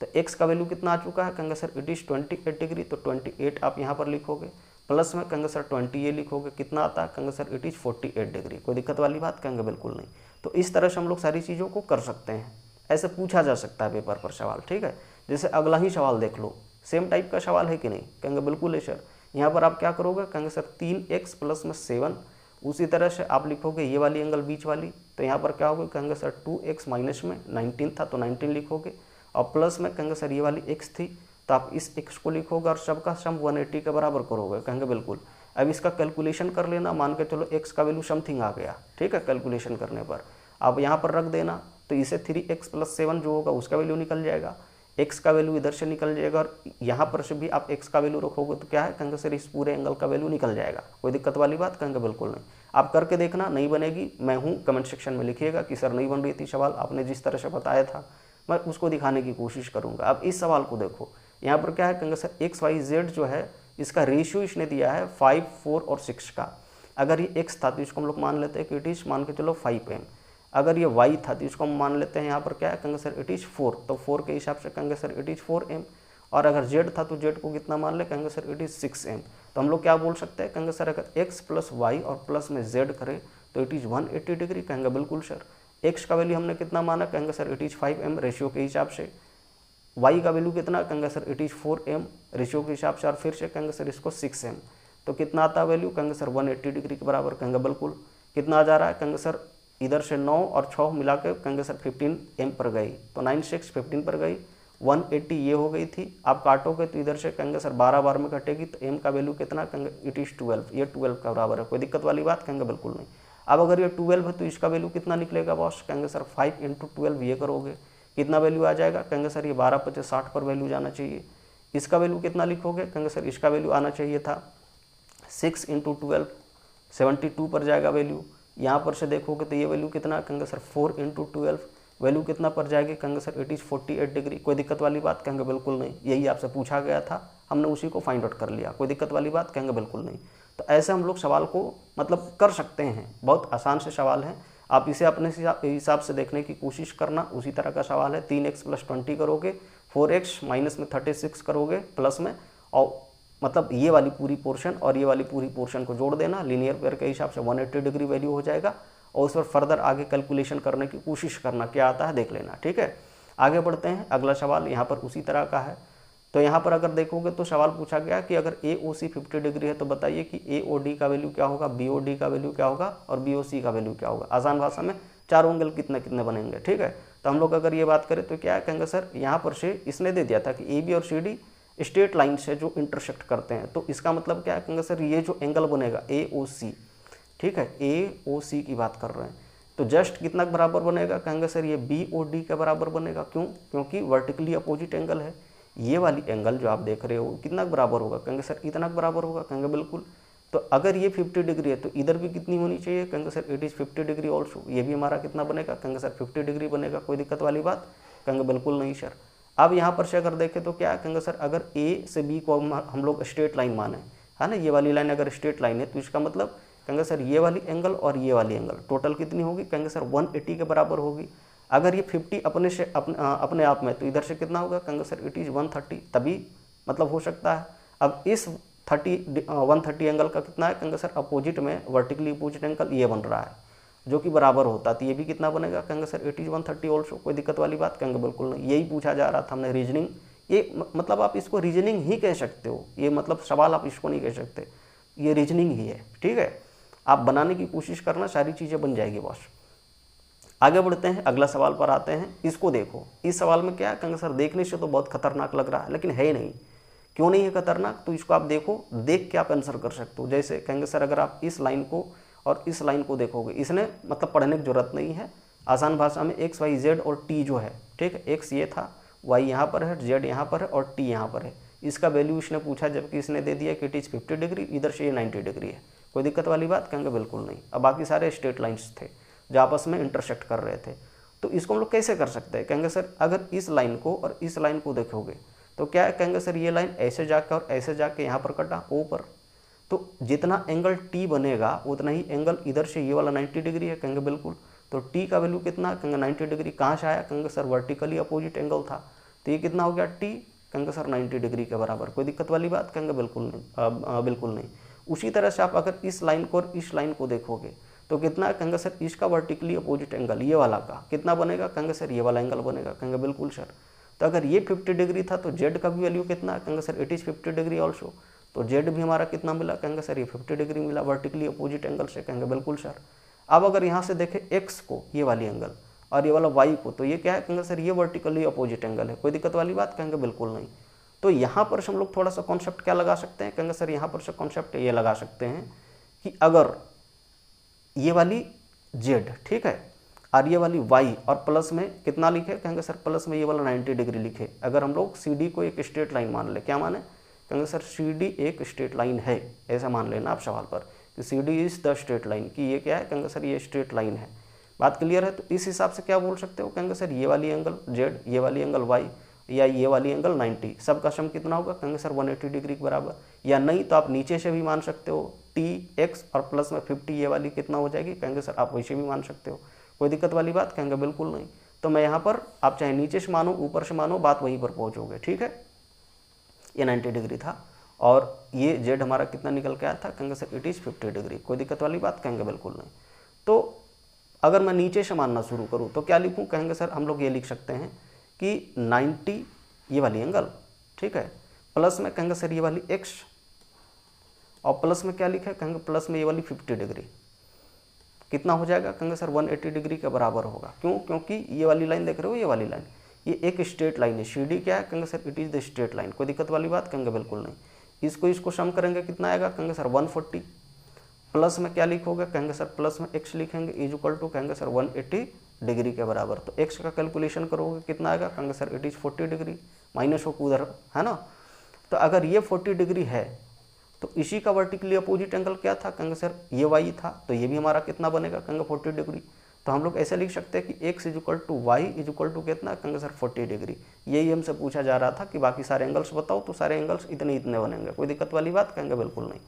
तो x का वैल्यू कितना आ चुका है, कहेंगे सर इट इज़ 28 डिग्री, तो 28 आप यहाँ पर लिखोगे, प्लस में कहेंगे सर 20 ये लिखोगे, कितना आता है, कहेंगे सर इट इज़ 48 डिग्री, कोई दिक्कत वाली बात, कहेंगे बिल्कुल नहीं। तो इस तरह से हम लोग सारी चीज़ों को कर सकते हैं, ऐसे पूछा जा सकता है पेपर पर सवाल, ठीक है। जैसे अगला ही सवाल देख लो, सेम टाइप का सवाल है कि नहीं, कहेंगे बिल्कुल है सर। यहाँ पर आप क्या करोगे, कहेंगे सर 3x प्लस में 7, उसी तरह से आप लिखोगे ये वाली एंगल बीच वाली, तो यहाँ पर क्या होगा, कहेंगे सर 2x माइनस में 19 था तो 19 लिखोगे, और प्लस में कहेंगे सर ये वाली x थी तो आप इस x को लिखोगे और सबका सम 180 के बराबर करोगे, कहेंगे बिल्कुल। अब इसका कैलकुलेशन कर लेना, मान के चलो x का वैल्यू समथिंग आ गया, ठीक है, कैलकुलेशन करने पर आप यहाँ पर रख देना, तो इसे 3x प्लस 7 जो होगा उसका वैल्यू निकल जाएगा, x का वैल्यू इधर से निकल जाएगा, और यहाँ पर से भी आप x का वैल्यू रखोगे तो क्या है, कहेंगे सर इस पूरे एंगल का वैल्यू निकल जाएगा, कोई दिक्कत वाली बात, कहेंगे बिल्कुल नहीं। आप करके देखना, नहीं बनेगी मैं हूँ, कमेंट सेक्शन में लिखिएगा कि सर नहीं बन रही थी सवाल, आपने जिस तरह से बताया था मैं उसको दिखाने की कोशिश करूँगा। अब इस सवाल को देखो, यहाँ पर क्या है, कहेंगे सर XYZ जो है इसका रेशियो इसने दिया है 5 4 और 6 का। अगर ये x था तो इसको हम लोग मान लेते हैं कि इट इज़ मान के चलो 5m, अगर ये y था तो इसको हम मान लेते हैं यहाँ पर क्या है, कहेंगे सर इट इज़ 4, तो 4 के हिसाब से कहेंगे सर इट इज़ 4m, और अगर z था तो z को कितना मान ले, कहेंगे सर इट इज़ 6m। तो हम लोग क्या बोल सकते हैं, कहेंगे सर अगर x प्लस y और प्लस में z करें तो इट इज़ 180 डिग्री, कहेंगे बिल्कुल सर। x का वैल्यू हमने कितना माना, कहेंगे sir it is 5m ratio के हिसाब से, y का वैल्यू कितना, कहेंगे sir it is 4m ratio के हिसाब से, और फिर से कहेंगे सर इसको 6m, तो कितना आता है वैल्यू, कहेंगे सर 180 डिग्री के बराबर, कहेंगे बिल्कुल। कितना आ जा रहा है, कहेंगे सर इधर से 9 और 6 मिला के कहेंगे सर 15m पर गई, तो 9 6 15 पर गई, 180 ये हो गई थी। आप काटोगे तो इधर से कहेंगे सर 12 बार में कटेगी, तो m का वैल्यू कितना, कहेंगे इट इज़ 12, ये 12 का बराबर है, कोई दिक्कत वाली बात, कहेंगे बिल्कुल नहीं। अब अगर ये 12 है तो इसका वैल्यू कितना निकलेगा बॉस, कहेंगे सर 5 इंटू 12 ये करोगे, कितना वैल्यू आ जाएगा, कहेंगे सर ये 12 5 60 पर वैल्यू जाना चाहिए। इसका वैल्यू कितना लिखोगे, कहेंगे सर इसका वैल्यू आना चाहिए था 6 इंटू 12 72 पर जाएगा वैल्यू। यहाँ पर से देखोगे तो ये वैल्यू कितना, कहेंगे सर 4 इंटू 12 वैल्यू कितना पर जाएगी, कहेंगे सर इट इज़ 48 डिग्री, कोई दिक्कत वाली बात, कहेंगे बिल्कुल नहीं। यही आपसे पूछा गया था, हमने उसी को फाइंड आउट कर लिया, कोई दिक्कत वाली बात, कहेंगे बिल्कुल नहीं। तो ऐसे हम लोग सवाल को मतलब कर सकते हैं, बहुत आसान से सवाल है, आप इसे अपने हिसाब से देखने की कोशिश करना। उसी तरह का सवाल है, 3x प्लस 20 करोगे, 4x माइनस में 36 करोगे प्लस में, और मतलब ये वाली पूरी पोर्शन और ये वाली पूरी पोर्शन को जोड़ देना, लीनियर पेयर के हिसाब से 180 डिग्री वैल्यू हो जाएगा, और उस पर फर्दर आगे कैलकुलेशन करने की कोशिश करना, क्या आता है देख लेना, ठीक है। आगे बढ़ते हैं, अगला सवाल यहाँ पर उसी तरह का है। तो यहाँ पर अगर देखोगे तो सवाल पूछा गया कि अगर AOC 50 डिग्री है तो बताइए कि AOD का वैल्यू क्या होगा, BOD का वैल्यू क्या होगा और BOC का वैल्यू क्या होगा। आसान भाषा में चारों एंगल कितने कितने बनेंगे, ठीक है। तो हम लोग अगर ये बात करें तो क्या है, कहेंगे सर यहाँ पर से इसने दे दिया था कि AB और CD स्ट्रेट लाइन से जो इंटरसेक्ट करते हैं, तो इसका मतलब क्या है, कहेंगे सर ये जो एंगल बनेगा AOC, ठीक है, AOC की बात कर रहे हैं, तो जस्ट कितना बराबर बनेगा, कहेंगे सर ये BOD के बराबर बनेगा। क्यों, क्योंकि वर्टिकली अपोजिट एंगल है। ये वाली एंगल जो आप देख रहे हो कितना बराबर होगा, कहेंगे सर इतना बराबर होगा, कहेंगे बिल्कुल। तो अगर ये 50 डिग्री है तो इधर भी कितनी होनी चाहिए, कहेंगे sir it is 50 degree also, ये भी हमारा कितना बनेगा, कहेंगे सर 50 डिग्री बनेगा, कोई दिक्कत वाली बात, कहेंगे बिल्कुल नहीं सर। अब यहाँ पर से अगर देखें तो क्या है, कहेंगे सर अगर A से B को हम लोग स्ट्रेट लाइन माने, है ना, ये वाली लाइन अगर स्ट्रेट लाइन है तो इसका मतलब कहेंगे सर ये वाली एंगल और ये वाली एंगल टोटल कितनी होगी, कहेंगे सर 180 के बराबर होगी। अगर ये 50 अपने से अपने आप में, तो इधर से कितना होगा, कहेंगे सर इट इज़ 130, तभी मतलब हो सकता है। अब इस 130 एंगल का कितना है, कहेंगे सर अपोजिट में वर्टिकली अपोजिट एंगल ये बन रहा है जो कि बराबर होता है, तो ये भी कितना बनेगा, कहेंगे सर इट इज़ 130 ऑल्सो, कोई दिक्कत वाली बात, कहेंगे बिल्कुल नहीं। यही पूछा जा रहा था हमने, रीजनिंग, ये मतलब आप इसको रीजनिंग ही कह सकते हो, ये मतलब सवाल आप इसको नहीं कह सकते, ये रीजनिंग ही है, ठीक है। आप बनाने की कोशिश करना, सारी चीज़ें बन जाएगी बॉस। आगे बढ़ते हैं, अगला सवाल पर आते हैं। इसको देखो, इस सवाल में क्या है, कहेंगे सर देखने से तो बहुत खतरनाक लग रहा है, लेकिन है नहीं। क्यों नहीं है खतरनाक, तो इसको आप देखो, देख के आप आंसर कर सकते हो। जैसे कहेंगे सर अगर आप इस लाइन को और इस लाइन को देखोगे, इसने मतलब पढ़ने की जरूरत नहीं है, आसान भाषा में एक्स वाई जेड और टी जो है, ठीक है, एक्स ये था, वाई यहाँ पर है, जेड यहाँ पर है और टी यहाँ पर है, इसका वैल्यू इसने पूछा, जबकि इसने दे दिया कि इट इज़ 50 डिग्री, इधर से ये 90 डिग्री है। कोई दिक्कत वाली बात? कहेंगे बिल्कुल नहीं। अब बाकी सारे स्ट्रेट लाइन्स थे जो आपस में इंटरसेक्ट कर रहे थे, तो इसको हम लोग कैसे कर सकते हैं? कहेंगे सर अगर इस लाइन को और इस लाइन को देखोगे तो क्या है, कहेंगे सर ये लाइन ऐसे जाकर और ऐसे जाके यहाँ पर कटा ओ पर, तो जितना एंगल टी बनेगा उतना ही एंगल इधर से ये वाला 90 डिग्री है। कहेंगे बिल्कुल। तो टी का वैल्यू कितना? कहेंगे 90 डिग्री। कहाँ से आया? कहेंगे सर वर्टिकली अपोजिट एंगल था, तो ये कितना हो गया टी? कहेंगे सर 90 डिग्री के बराबर। कोई दिक्कत वाली बात? कहेंगे बिल्कुल नहीं, बिल्कुल नहीं। उसी तरह से आप अगर इस लाइन को और इस लाइन को देखोगे तो कितना? कहेंगे सर इसका वर्टिकली अपोजिट एंगल ये वाला का कितना बनेगा? कहेंगे सर ये वाला एंगल बनेगा। कहेंगे बिल्कुल सर। तो अगर ये 50 डिग्री था तो जेड का भी वैल्यू कितना? कहेंगे sir it is 50 degree also. तो जेड भी हमारा कितना मिला? कहेंगे सर ये 50 डिग्री मिला वर्टिकली अपोजिट एंगल से। कहेंगे बिल्कुल सर। अब अगर यहाँ से देखें एक्स को, ये वाली एंगल, और ये वाला वाई को, तो ये क्या है? कहेंगे सर ये वर्टिकली अपोजिट एंगल है। कोई दिक्कत वाली बात? कहेंगे बिल्कुल नहीं। तो यहाँ पर से हम लोग थोड़ा सा कॉन्सेप्ट क्या लगा सकते हैं? कहेंगे सर यहाँ पर से कॉन्सेप्ट ये लगा सकते हैं कि अगर ये वाली जेड, ठीक है, और ये वाली वाई और प्लस में कितना लिखे? कहेंगे सर प्लस में ये वाला 90 डिग्री लिखे। अगर हम लोग सी डी को एक स्ट्रेट लाइन मान ले, क्या माने? कहेंगे सर सी डी एक स्ट्रेट लाइन है, ऐसा मान लेना आप सवाल पर कि C D is the straight line, कि ये क्या है? कहेंगे सर ये स्ट्रेट लाइन है। बात क्लियर है? तो इस हिसाब से क्या बोल सकते हो? कहेंगे सर ये वाली एंगल जेड, ये वाली एंगल वाई या ये वाली एंगल 90, सबका सम कितना होगा? कहेंगे सर 180 डिग्री के बराबर। या नहीं तो आप नीचे से भी मान सकते हो, टी एक्स और प्लस में 50 ये वाली कितना हो जाएगी? कहेंगे सर आप वैसे भी मान सकते हो। कोई दिक्कत वाली बात? कहेंगे बिल्कुल नहीं। तो मैं यहाँ पर आप चाहे नीचे से मानो ऊपर से मानो, बात वहीं पर पहुँचोगे, ठीक है। ये 90 डिग्री था और ये जेड हमारा कितना निकल के आया था? कहेंगे सर इट इज़ 50 डिग्री। कोई दिक्कत वाली बात? कहेंगे बिल्कुल नहीं। तो अगर मैं नीचे से मानना शुरू करूँ तो क्या लिखूँ? कहेंगे सर हम लोग ये लिख सकते हैं कि 90 ये वाली एंगल, ठीक है, प्लस में कहेंगे सर ये वाली एक्स, और प्लस में क्या लिखा है? कहेंगे प्लस में ये वाली 50 डिग्री, कितना हो जाएगा? कहेंगे सर 180 डिग्री के बराबर होगा। क्यों? क्योंकि ये वाली लाइन देख रहे हो, ये वाली लाइन, ये एक स्ट्रेट लाइन है। सी डी क्या है? कहेंगे sir it is the straight line. कोई दिक्कत वाली बात? कहेंगे बिल्कुल नहीं। इसको सम करेंगे कितना आएगा? कहेंगे सर 140। प्लस में क्या लिखोगे? कहेंगे सर प्लस में एक्स लिखेंगे इज इक्वल टू, कहेंगे सर 180 डिग्री के बराबर। तो एक्स का कैलकुलेशन करोगे कितना आएगा? कहेंगे sir it is 40 degree, minus हो उधर, है ना। तो अगर ये 40 डिग्री है तो इसी का वर्टिकली अपोजिट एंगल क्या था? कहेंगे सर ये वाई था, तो ये भी हमारा कितना बनेगा? कहेंगे 40 डिग्री। तो हम लोग ऐसे लिख सकते हैं कि X is equal to Y is equal to कितना? कहेंगे सर 40 डिग्री। यही हमसे पूछा जा रहा था कि बाकी सारे एंगल्स बताओ, तो सारे एंगल्स इतने इतने बनेंगे। कोई दिक्कत वाली बात? कहेंगे बिल्कुल नहीं।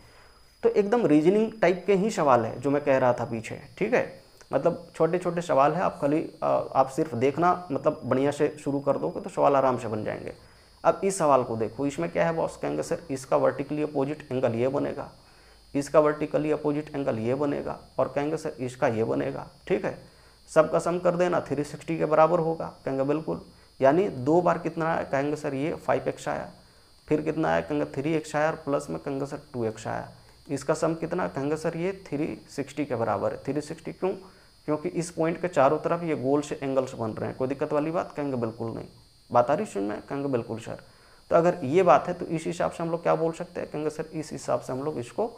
तो एकदम रीजनिंग टाइप के ही सवाल है जो मैं कह रहा था पीछे, ठीक है। मतलब छोटे छोटे सवाल है, आप खाली आप सिर्फ देखना, मतलब बढ़िया से शुरू कर दोगे तो सवाल आराम से बन जाएंगे। अब इस सवाल को देखो, इसमें क्या है बॉस? कहेंगे सर इसका वर्टिकली अपोजिट एंगल ये बनेगा, इसका वर्टिकली अपोजिट एंगल ये बनेगा, और कहेंगे सर इसका ये बनेगा, ठीक है। सबका सम कर देना, 360 के बराबर होगा। कहेंगे बिल्कुल। यानी 2 बार कितना आया? कहेंगे सर ये 5x आया, फिर कितना आया? कहेंगे 3x आया, और प्लस में कहेंगे सर 2x आया। इसका सम कितना? कहेंगे सर ये 360 के बराबर है। 360 क्यों? क्योंकि इस पॉइंट के चारों तरफ ये गोल से एंगल्स बन रहे हैं। कोई दिक्कत वाली बात? कहेंगे बिल्कुल नहीं। बात आ रही सुन में? कहेंगे बिल्कुल सर। तो अगर ये बात है तो इस हिसाब से हम लोग क्या बोल सकते हैं? कहेंगे सर इस हिसाब से हम लोग इसको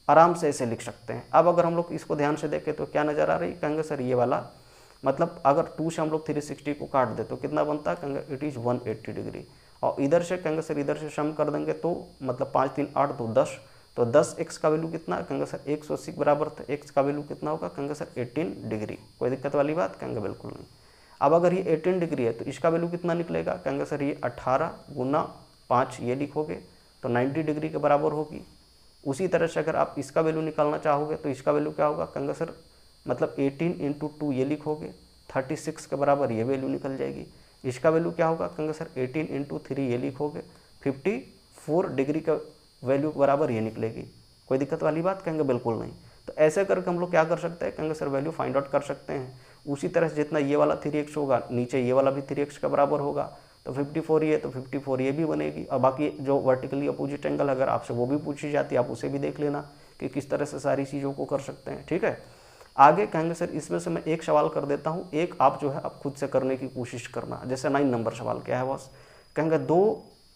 आराम से ऐसे लिख सकते हैं। अब अगर हम लोग इसको ध्यान से देखें तो क्या नज़र आ रही? कहेंगे सर ये वाला, मतलब अगर 2 से हम लोग 360 को काट दे तो कितना बनता है? कहेंगे इट इज़ 180 डिग्री। और इधर से कहेंगे सर इधर से सम कर देंगे तो मतलब 5 3 8 2 10, तो 10 एक्स का वैल्यू कितना? कहेंगे सर 180 के बराबर, तो एक्स का वैल्यू कितना होगा? कहेंगे सर 18 डिग्री। कोई दिक्कत वाली बात? कहेंगे बिल्कुल नहीं। अब अगर ये 18 डिग्री है तो इसका वैल्यू कितना निकलेगा? कहेंगे सर ये 18 गुना 5 ये लिखोगे तो 90 डिग्री के बराबर होगी। उसी तरह से अगर आप इसका वैल्यू निकालना चाहोगे तो इसका वैल्यू क्या होगा? कहेंगे सर मतलब 18 × 2 ये लिखोगे, 36 के बराबर ये वैल्यू निकल जाएगी। इसका वैल्यू क्या होगा? कहेंगे सर 18 × 3 ये लिखोगे, 54 डिग्री का वैल्यू के बराबर ये निकलेगी। कोई दिक्कत वाली बात? कहेंगे बिल्कुल नहीं। तो ऐसे करके हम लोग क्या कर सकते हैं? कहेंगे सर वैल्यू फाइंड आउट कर सकते हैं। उसी तरह से जितना ये वाला 3x होगा, नीचे ये वाला भी 3x के बराबर होगा, तो 54 ये, तो 54 ये भी बनेगी। और बाकी जो वर्टिकली अपोजिट एंगल अगर आपसे वो भी पूछी जाती है, आप उसे भी देख लेना कि किस तरह से सारी चीज़ों को कर सकते हैं, ठीक है। आगे कहेंगे सर इसमें से मैं एक सवाल कर देता हूँ, एक आप जो है आप खुद से करने की कोशिश करना। जैसे 9 नंबर सवाल क्या है बॉस? कहेंगे 2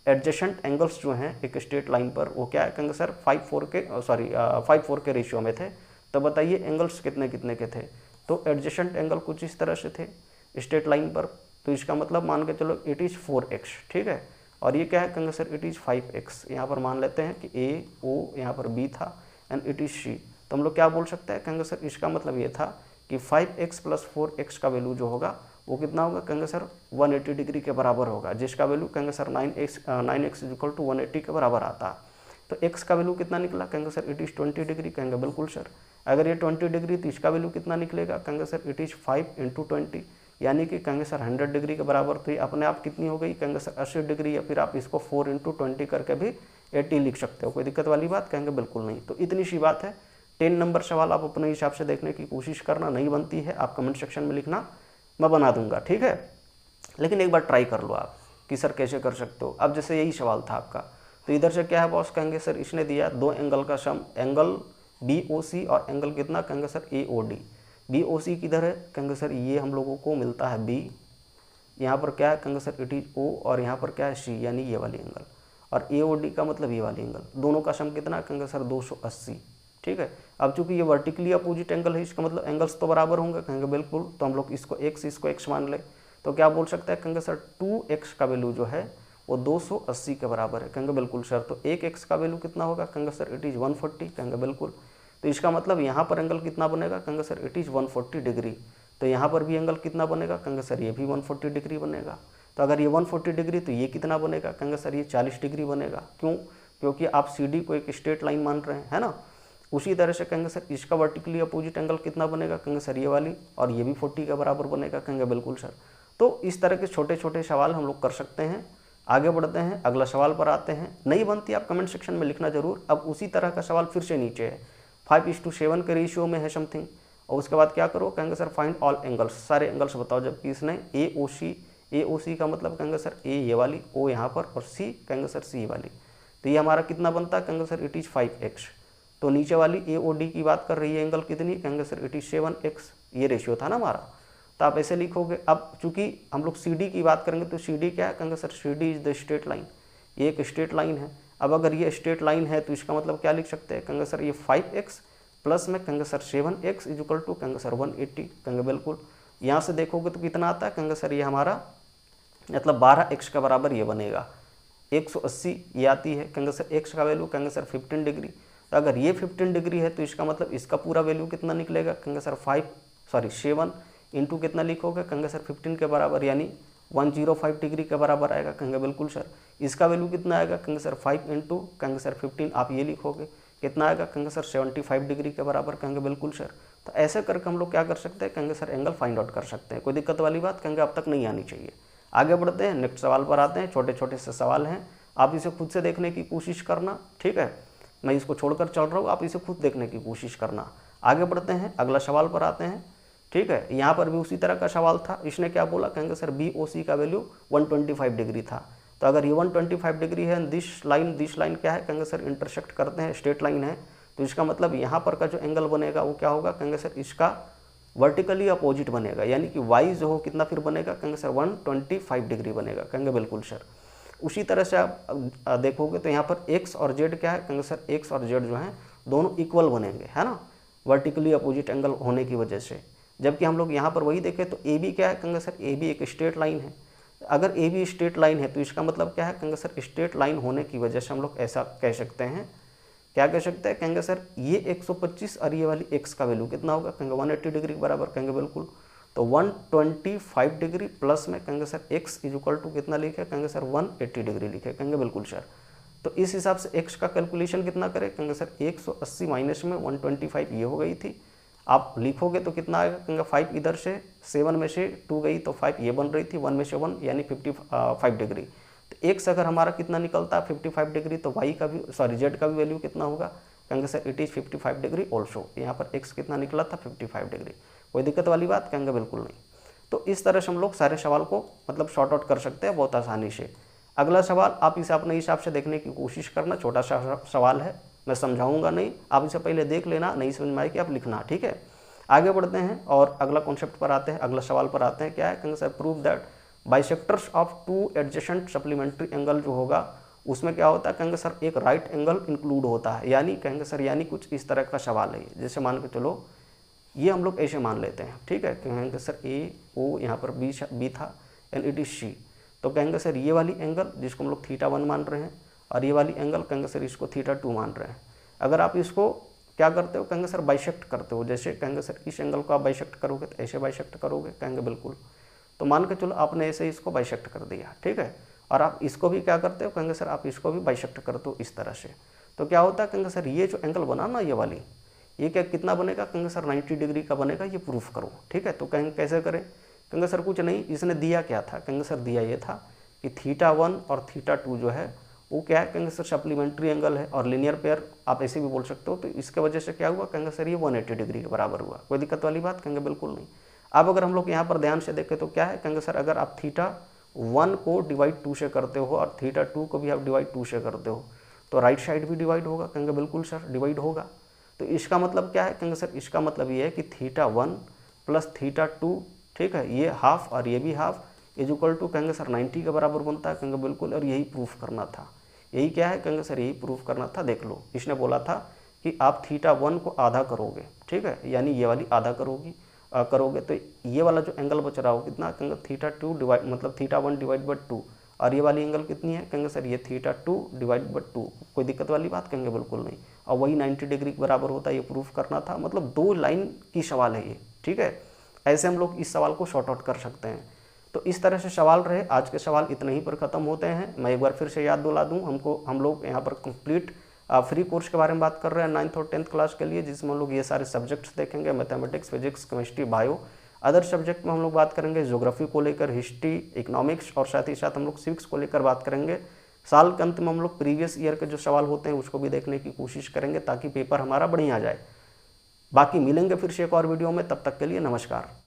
एडजेसेंट एंगल्स जो हैं एक स्ट्रेट लाइन पर, वो क्या है? कहेंगे सर 5:4 के रेशियो में थे। तो बताइए एंगल्स कितने कितने के थे। तो एडजेसेंट एंगल कुछ इस तरह से थे स्ट्रेट लाइन पर, तो इसका मतलब मान के चलो इट इज़ 4x, ठीक है। और ये क्या है, कहेंगे सर इट इज़ 5x। यहाँ पर मान लेते हैं कि A O यहाँ पर B था एंड इट इज़ C। तो हम लोग क्या बोल सकते हैं, कहेंगे सर इसका मतलब ये था कि 5x + 4x का वैल्यू जो होगा वो कितना होगा, कहेंगे सर 180 डिग्री के बराबर होगा, जिसका वैल्यू कहेंगे सर 9x = 180 के बराबर आता है। तो x का वैल्यू कितना निकला, कहेंगे सर इट इज़ 20 डिग्री, कहेंगे बिल्कुल सर। अगर ये 20 डिग्री तो इसका वैल्यू कितना निकलेगा, कहेंगे सर इट इज़ 5 × 20, यानी कि कहेंगे सर 100 डिग्री के बराबर। तो ये अपने आप कितनी हो गई, कहेंगे सर 80 डिग्री, या फिर आप इसको 4 × 20 करके भी 80 लिख सकते हो। कोई दिक्कत वाली बात, कहेंगे बिल्कुल नहीं। तो इतनी सी बात है। 10 नंबर सवाल आप अपने हिसाब से देखने की कोशिश करना, नहीं बनती है आप कमेंट सेक्शन में लिखना, मैं बना दूंगा, ठीक है। लेकिन एक बार ट्राई कर लो आप कि सर कैसे कर सकते हो। अब जैसे यही सवाल था आपका, तो इधर से क्या है बॉस, कहेंगे सर इसने दिया दो एंगल का सम, एंगल BOC और एंगल कितना, कहेंगे सर AOD। BOC किधर है, कहेंगे सर ये हम लोगों को मिलता है B, यहाँ पर क्या है, कहेंगे सर इट इज़ O, और यहाँ पर क्या है C, यानी ये वाली एंगल। और AOD का मतलब ये वाली एंगल, दोनों का सम कितना, कहेंगे सर 280, ठीक है। अब चूंकि ये वर्टिकली अपोजिट एंगल है, इसका मतलब एंगल्स तो बराबर होंगे, कहेंगे बिल्कुल। तो हम लोग इसको x मान ले, तो क्या बोल सकते हैं, कहेंगे सर 2x का वैल्यू जो है वो 280 के बराबर है, कहेंगे बिल्कुल सर। तो 1x का वैल्यू कितना होगा, कहेंगे सर इट इज़ 140, कहेंगे बिल्कुल। तो इसका मतलब यहाँ पर एंगल कितना बनेगा, कहेंगे सर इट इज़ 140 डिग्री। तो यहाँ पर भी एंगल कितना बनेगा, कहेंगे सर ये भी 140 डिग्री बनेगा। तो अगर ये 140 डिग्री तो ये कितना बनेगा, कहेंगे सर ये 40 डिग्री बनेगा। क्यों, क्योंकि आप CD को एक स्ट्रेट लाइन मान रहे हैं, है ना। उसी तरह से कहेंगे सर इसका वर्टिकली अपोजिट एंगल कितना बनेगा, कहेंगे सर ये वाली, और ये भी 40 के बराबर बनेगा, कहेंगे बिल्कुल सर। तो इस तरह के छोटे छोटे सवाल हम लोग कर सकते हैं। आगे बढ़ते हैं, अगला सवाल पर आते हैं। नहीं बनती आप कमेंट सेक्शन में लिखना जरूर। अब उसी तरह का सवाल फिर से नीचे है, 5:7 के रेशियो में है समथिंग। और उसके बाद क्या करो, कहेंगे सर फाइंड ऑल एंगल्स, सारे एंगल्स बताओ। जबकि इसने AOC का मतलब कहेंगे सर A ये वाली, O यहाँ पर, और C कहेंगे सर C वाली। तो ये हमारा कितना बनता है, कहेंगे सर इट इज़ 5x। तो नीचे वाली AOD की बात कर रही है एंगल कितनी, कहेंगे सर इट इज़ 7x। ये रेशियो था ना हमारा, तो आप ऐसे लिखोगे। अब चूंकि हम लोग CD की बात करेंगे तो CD क्या है, कहेंगे sir CD is the straight line, ये एक स्ट्रेट लाइन है। अब अगर ये स्ट्रेट लाइन है तो इसका मतलब क्या लिख सकते हैं, कहेंगे सर ये 5x प्लस में कहेंगे सर 7x इक्वल टू कहेंगे सर 180, कहेंगे बिल्कुल। यहाँ से देखोगे तो कितना आता है, कहेंगे सर ये हमारा मतलब 12x के बराबर ये बनेगा, 180 ये आती है। कहेंगे सर x का वैल्यू कहेंगे सर 15 डिग्री। तो अगर ये 15 डिग्री है तो इसका मतलब इसका पूरा वैल्यू कितना निकलेगा, कहेंगे सर 7 इंटू कितना लिखोगे, कहेंगे सर 15 के बराबर, यानी 105 डिग्री के बराबर आएगा, कहेंगे बिल्कुल सर। इसका वैल्यू कितना आएगा, कहेंगे सर 5 इंटू कहेंगे सर 15, आप ये लिखोगे कितना आएगा, कहेंगे सर 75 डिग्री के बराबर, कहेंगे बिल्कुल सर। तो ऐसे करके हम लोग क्या कर सकते हैं, कहेंगे सर एंगल फाइंड आउट कर सकते हैं। कोई दिक्कत वाली बात कहेंगे अब तक नहीं आनी चाहिए। आगे बढ़ते हैं, नेक्स्ट सवाल पर आते हैं। छोटे छोटे से सवाल हैं, आप इसे खुद से देखने की कोशिश करना, ठीक है। मैं इसको छोड़कर चल रहा हूँ, आप इसे खुद देखने की कोशिश करना। आगे बढ़ते हैं, अगला सवाल पर आते हैं, ठीक है। यहाँ पर भी उसी तरह का सवाल था। इसने क्या बोला, कहेंगे सर BOC का वैल्यू 125 डिग्री था। तो अगर ये 125 डिग्री है, दिस लाइन क्या है, कहेंगे सर इंटरसेक्ट करते हैं, स्ट्रेट लाइन है। तो इसका मतलब यहाँ पर का जो एंगल बनेगा वो क्या होगा, कहेंगे सर इसका वर्टिकली अपोजिट बनेगा, यानी कि Y जो हो कितना फिर बनेगा, कहेंगे सर 125 डिग्री बनेगा, कहेंगे बिल्कुल सर। उसी तरह से आप देखोगे तो यहाँ पर X और Z क्या है, कहेंगे सर X और Z जो है दोनों इक्वल बनेंगे, है ना, वर्टिकली अपोजिट एंगल होने की वजह से। जबकि हम लोग यहाँ पर वही देखें तो AB क्या है, कहेंगे सर AB एक स्ट्रेट लाइन है। अगर AB स्ट्रेट लाइन है तो इसका मतलब क्या है, कहेंगे सर स्ट्रेट लाइन होने की वजह से हम लोग ऐसा कह सकते हैं, क्या कह सकते हैं, कहेंगे सर ये 125 और ये वाली x का वैल्यू कितना होगा, कहेंगे 180 डिग्री के बराबर, कहेंगे बिल्कुल। तो 125 डिग्री प्लस में कहेंगे सर x इक्वल टू कितना लिखे, कहेंगे सर 180 डिग्री लिखे, कहेंगे बिल्कुल सर। तो इस हिसाब से x का कैलकुलेशन कितना करें, कहेंगे सर 180 माइनस में 125 ये हो गई थी। आप लिखोगे तो कितना आएगा, कहेंगे 5 इधर से, 7 में से 2 गई तो 5 ये बन रही थी, 1 में से 1 यानी 55 डिग्री। तो x अगर हमारा कितना निकलता है 55 डिग्री, तो y का भी z का भी वैल्यू कितना होगा, कहेंगे sir it is 55 degree also. यहाँ पर x कितना निकला था 55 डिग्री। कोई दिक्कत वाली बात, कहेंगे बिल्कुल नहीं। तो इस तरह से हम लोग सारे सवाल को मतलब शॉर्ट आउट कर सकते हैं बहुत आसानी से। अगला सवाल आप इसे अपने हिसाब से देखने की कोशिश करना, छोटा सा सवाल है, मैं समझाऊंगा नहीं, आप इसे पहले देख लेना, नहीं समझ में आए कि आप लिखना, ठीक है। आगे बढ़ते हैं और अगला कॉन्सेप्ट पर आते हैं, अगला सवाल पर आते हैं। क्या है, कहेंगे sir prove that bisectors of 2 adjacent supplementary angle जो होगा उसमें क्या होता है, कहेंगे सर एक राइट एंगल इंक्लूड होता है, यानी कहेंगे सर यानी कुछ इस तरह का सवाल है। जैसे मान के चलो ये हम लोग ऐसे मान लेते हैं, ठीक है, कहेंगे सर ए ओ यहाँ पर बी था एंड इट इज सी, तो कहेंगे सर ये वाली एंगल जिसको हम लोग θ1 मान रहे हैं और ये वाली एंगल कहेंगे सर इसको θ2 मान रहे हैं। अगर आप इसको क्या करते हो, कहेंगे सर बाइसेक्ट करते हो, जैसे कहेंगे सर इस एंगल को आप बाइसेक्ट करोगे तो ऐसे बाइसेक्ट करोगे, कहेंगे बिल्कुल। तो मान के चलो आपने ऐसे इसको बाइसेक्ट कर दिया, ठीक है, और आप इसको भी क्या करते हो, कहेंगे सर आप इसको भी बाइसेक्ट करते हो इस तरह से। तो क्या होता है, कहेंगे सर ये जो एंगल बना ना ये वाली, ये क्या कितना बनेगा, कहेंगे सर 90 डिग्री का बनेगा, ये प्रूफ करो, ठीक है। तो कहेंगे कैसे करें, कहेंगे सर कुछ नहीं, इसने दिया क्या था, कहेंगे सर दिया ये था कि θ1 और θ2 जो है वो क्या है, कहेंगे सर सप्लीमेंट्री एंगल है और लीनियर पेयर आप ऐसे भी बोल सकते हो। तो इसके वजह से क्या हुआ, कहेंगे सर ये 180 डिग्री के बराबर हुआ। कोई दिक्कत वाली बात, कहेंगे बिल्कुल नहीं। अब अगर हम लोग यहाँ पर ध्यान से देखें तो क्या है, कहेंगे सर अगर आप θ1 को डिवाइड 2 से करते हो और θ2 को भी आप डिवाइड 2 से करते हो तो राइट साइड भी डिवाइड होगा, कहेंगे बिल्कुल सर डिवाइड होगा। तो इसका मतलब क्या है, कहेंगे सर इसका मतलब ये है कि θ1 प्लस θ2, ठीक है, ये हाफ और ये भी हाफ इज इक्वल टू कहेंगे सर 90 के बराबर बनता है, कहेंगे बिल्कुल। और यही प्रूफ करना था, यही क्या है, कहेंगे सर यही प्रूफ करना था। देख लो इसने बोला था कि आप θ1 को आधा करोगे, ठीक है, यानी ये वाली आधा करोगे तो ये वाला जो एंगल बच रहा हो कितना, कहेंगे θ2 डिवाइड मतलब θ1 डिवाइड बाई 2, और ये वाली एंगल कितनी है, कहेंगे सर ये θ2 डिवाइड बाई 2। कोई दिक्कत वाली बात, कहेंगे बिल्कुल नहीं। और वही 90 डिग्री के बराबर होता है, ये प्रूफ करना था। मतलब 2 लाइन की सवाल है ये, ठीक है। ऐसे हम लोग इस सवाल को शॉर्ट आउट कर सकते हैं। तो इस तरह से सवाल रहे, आज के सवाल इतने ही पर ख़त्म होते हैं। मैं एक बार फिर से याद दिला दूँ, हम लोग यहाँ पर कंप्लीट फ्री कोर्स के बारे में बात कर रहे हैं 9th और 10th क्लास के लिए, जिसमें हम लोग ये सारे सब्जेक्ट्स देखेंगे, mathematics, physics, chemistry, bio. Other subject में हम लोग बात करेंगे ज्योग्राफी को लेकर, हिस्ट्री, इकोनॉमिक्स, और साथ ही साथ हम लोग सिविक्स को लेकर बात करेंगे। साल के अंत में हम लोग प्रीवियस ईयर के जो सवाल होते हैं उसको भी देखने की कोशिश करेंगे ताकि पेपर हमारा बढ़िया जाए। बाकी मिलेंगे फिर से एक और वीडियो में, तब तक के लिए नमस्कार।